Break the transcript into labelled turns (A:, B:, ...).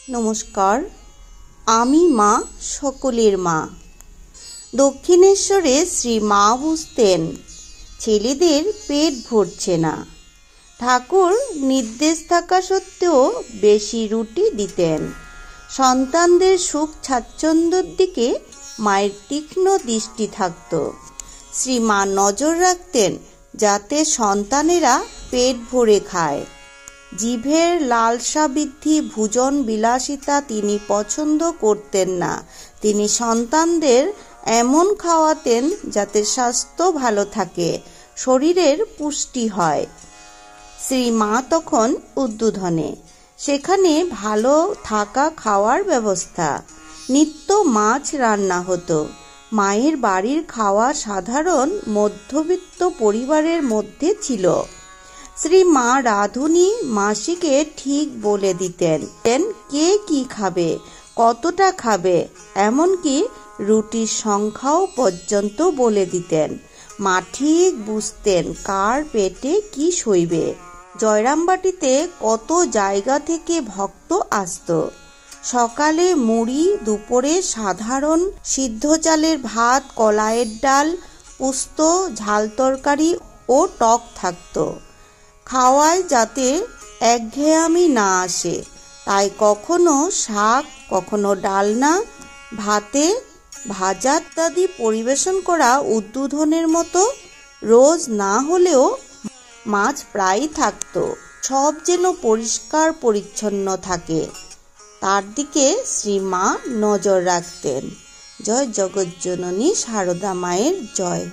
A: নমস্কার, আমি মা সকলের মা। দক্ষিণেশ্বরে শ্রী মা বুঝতেন ছেলেদের পেট ভরছে না। ঠাকুর নির্দেশ থাকা সত্ত্বেও বেশি রুটি দিতেন। সন্তানদের সুখ স্বাচ্ছন্দ্যের দিকে মায়ের তীক্ষ্ণ দৃষ্টি থাকত। শ্রী মা নজর রাখতেন যাতে সন্তানেরা পেট ভরে খায়। জিভের লালসা বৃদ্ধি, ভোজন বিলাসিতা তিনি পছন্দ করতেন না। তিনি সন্তানদের এমন খাওয়াতেন যাতে স্বাস্থ্য ভালো থাকে, শরীরের পুষ্টি হয়। শ্রী মা তখন উদ্বোধনে, সেখানে ভালো থাকা খাওয়ার ব্যবস্থা, নিত্য মাছ রান্না হতো। মায়ের বাড়ির খাওয়া সাধারণ মধ্যবিত্ত পরিবারের মধ্যে ছিল। শ্রী মা রাঁধুনি মাসিকে ঠিক বলে দিতেন কে কি খাবে, কতটা খাবে, এমনকি রুটির সংখ্যাও পর্যন্ত বলে দিতেন। মা ঠিক বুঝতেন কার পেটে কি সইবে। জয়রামবাটিতে কত জায়গা থেকে ভক্ত আসত। সকালে মুড়ি, দুপুরে সাধারণ সিদ্ধ চালের ভাত, কলাইয়ের ডাল, পোস্ত, ঝাল তরকারি ও টক থাকত। খাওয়ায় যাতে একঘেয়েমি না আসে, তাই কখনো শাক, কখনো ডালনা, ভাতে ভাজা ইত্যাদি পরিবেশন করা উদ্বোধনের মতো। রোজ না হলেও মাছ প্রায়ই থাকত। সব যেন পরিষ্কার পরিচ্ছন্ন থাকে, তার দিকে শ্রী মা নজর রাখতেন। জয় জগজ্জননী সারদা মায়ের জয়।